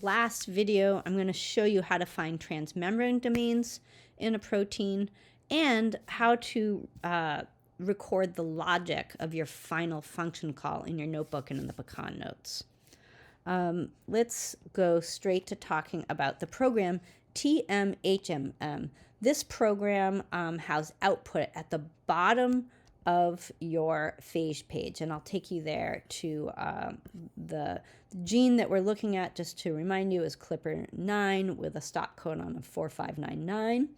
last video, I'm going to show you how to find transmembrane domains in a protein and how to record the logic of your final function call in your notebook and in the Pecan notes. Let's go straight to talking about the program TMHMM. This program has output at the bottom of your phage page, and I'll take you there to the gene that we're looking at. Just to remind you, is CLPR9 with a stop codon of 4599.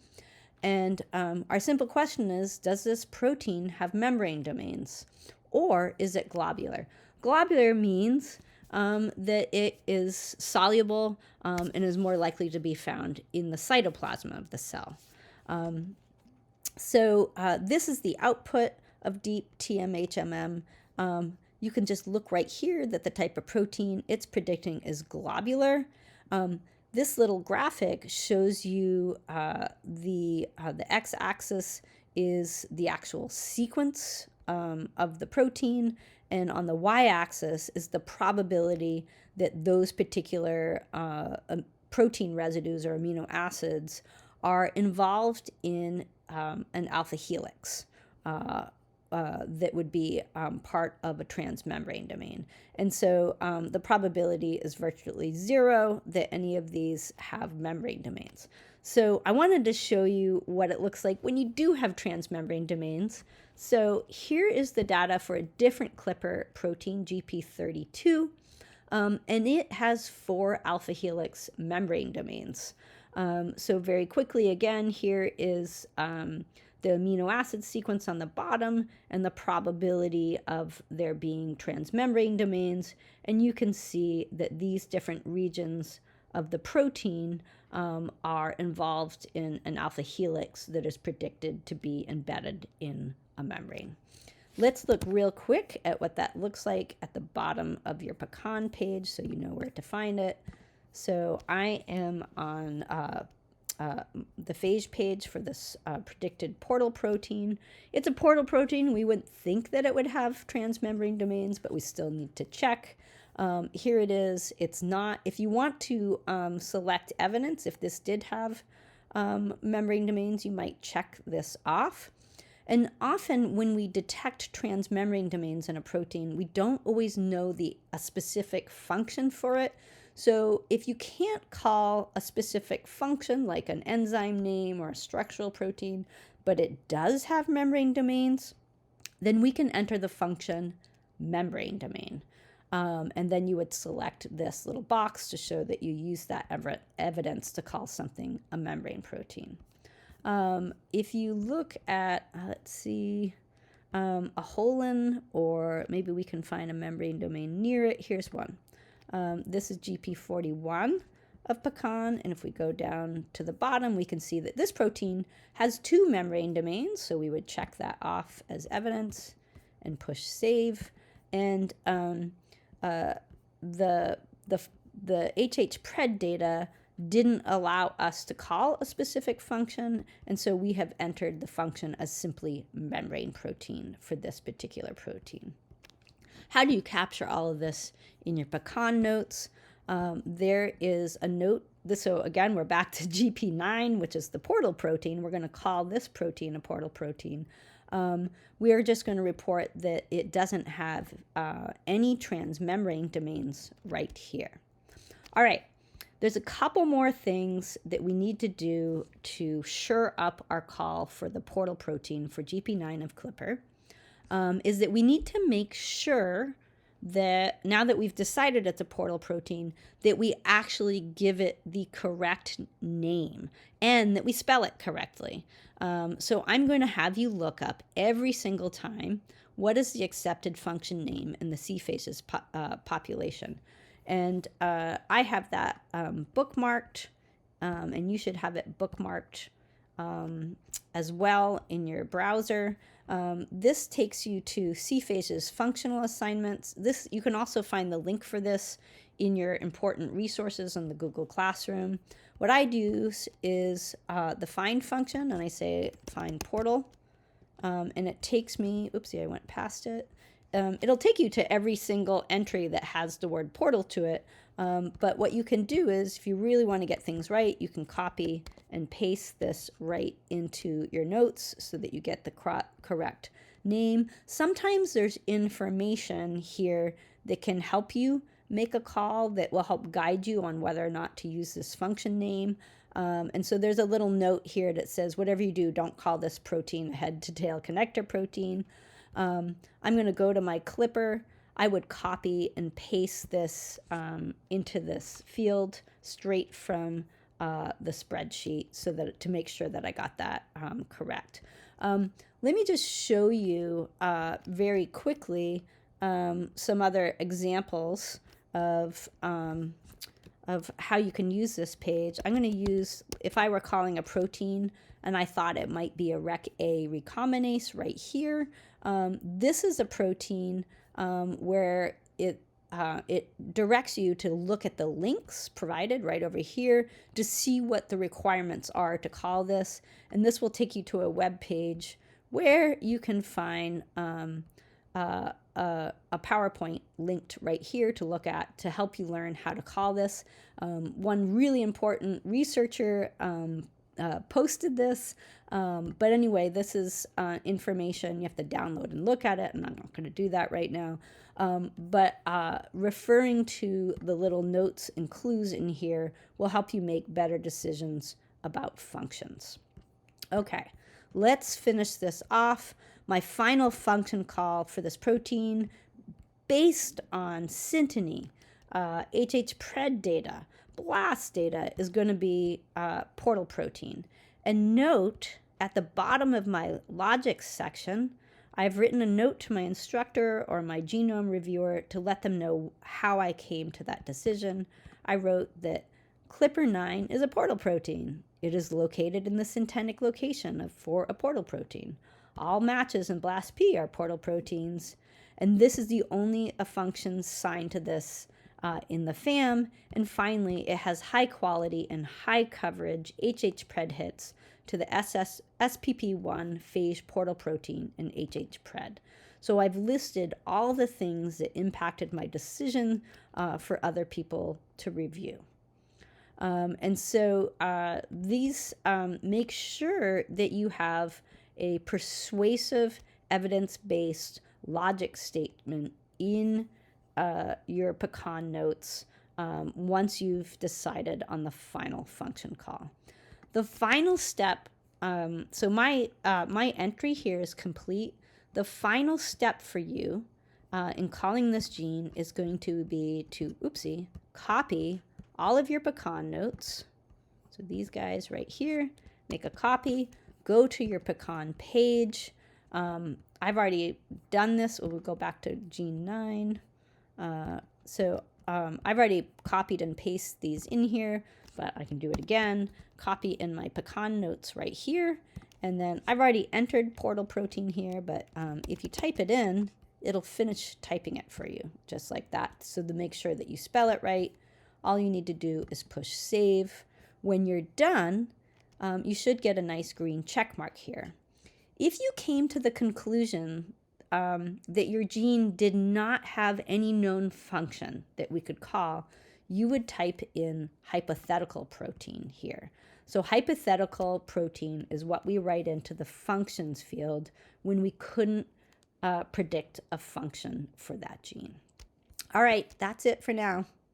And our simple question is, does this protein have membrane domains, or is it globular? Globular means that it is soluble and is more likely to be found in the cytoplasm of the cell. So this is the output of deep TMHMM. You can just look right here that the type of protein it's predicting is globular. This little graphic shows you the x-axis is the actual sequence of the protein, and on the y-axis is the probability that those particular protein residues or amino acids are involved in an alpha helix that would be part of a transmembrane domain. And so the probability is virtually zero that any of these have membrane domains. So I wanted to show you what it looks like when you do have transmembrane domains. So here is the data for a different CLPR protein, GP32, and it has 4 alpha helix membrane domains. So very quickly, again, here is the amino acid sequence on the bottom and the probability of there being transmembrane domains. And you can see that these different regions of the protein are involved in an alpha helix that is predicted to be embedded in a membrane. Let's look real quick at what that looks like at the bottom of your Pecan page so you know where to find it. So I am on the phage page for this predicted portal protein. It's a portal protein. We wouldn't think that it would have transmembrane domains, but we still need to check. Here it is. It's not. If you want to select evidence, if this did have membrane domains, you might check this off. And often when we detect transmembrane domains in a protein, we don't always know a specific function for it. So if you can't call a specific function like an enzyme name or a structural protein, but it does have membrane domains, then we can enter the function membrane domain. And then you would select this little box to show that you use that evidence to call something a membrane protein. If you look at, let's see, a holon, or maybe we can find a membrane domain near it. Here's one. This is GP41 of Pecan, and if we go down to the bottom, we can see that this protein has 2 membrane domains, so we would check that off as evidence and push save. And the HHpred data didn't allow us to call a specific function, and so we have entered the function as simply membrane protein for this particular protein. How do you capture all of this in your Pecan notes? There is a note. So again, we're back to GP9, which is the portal protein. We're going to call this protein a portal protein. We are just going to report that it doesn't have any transmembrane domains right here. All right. There's a couple more things that we need to do to shore up our call for the portal protein for GP9 of CLPR. Is that we need to make sure that now that we've decided it's a portal protein, that we actually give it the correct name and that we spell it correctly. So I'm going to have you look up every single time what is the accepted function name in the C phases population. And I have that bookmarked, and you should have it bookmarked as well in your browser. This takes you to C phases functional assignments. You can also find the link for this in your important resources on the Google Classroom. What I do is the find function, and I say find portal, and it takes me, oopsie, I went past it. It'll take you to every single entry that has the word portal to it, But what you can do is, if you really want to get things right, you can copy and paste this right into your notes so that you get the correct name. Sometimes there's information here that can help you make a call that will help guide you on whether or not to use this function name. And so there's a little note here that says, whatever you do, don't call this protein a head to tail connector protein. I'm going to go to my clipper. I would copy and paste this into this field straight from the spreadsheet so that to make sure that I got that correct. Let me just show you very quickly some other examples of how you can use this page. I'm going to use, if I were calling a protein and I thought it might be a REC-A recombinase right here, this is a protein where it directs you to look at the links provided right over here to see what the requirements are to call this. And this will take you to a web page where you can find a PowerPoint linked right here to look at to help you learn how to call this. One really important researcher posted this. But anyway, this is information you have to download and look at it, and I'm not going to do that right now. But referring to the little notes and clues in here will help you make better decisions about functions. Okay, let's finish this off. My final function call for this protein, based on Synteny, HHPRED data, BLAST data, is going to be portal protein. And note, at the bottom of my logic section, I've written a note to my instructor or my genome reviewer to let them know how I came to that decision. I wrote that CLPR9 is a portal protein. It is located in the syntenic location for a portal protein. All matches in BLAST-P are portal proteins, and this is the only function signed to this in the FAM. And finally, it has high quality and high coverage HHPRED hits to the SPP1 phage portal protein in HHPRED. So I've listed all the things that impacted my decision for other people to review. And so these make sure that you have a persuasive, evidence-based logic statement in your Pecan notes once you've decided on the final function call. The final step, so my entry here is complete. The final step for you in calling this gene is going to be to, copy all of your Pecan notes. So these guys right here, make a copy, go to your Pecan page. I've already done this. We'll go back to gene 9. I've already copied and pasted these in here, but I can do it again. Copy in my Pecan notes right here. And then I've already entered portal protein here, but if you type it in, it'll finish typing it for you, just like that. So to make sure that you spell it right, all you need to do is push save. When you're done, you should get a nice green check mark here. If you came to the conclusion that your gene did not have any known function that we could call, you would type in hypothetical protein here. So hypothetical protein is what we write into the functions field when we couldn't predict a function for that gene. All right, that's it for now.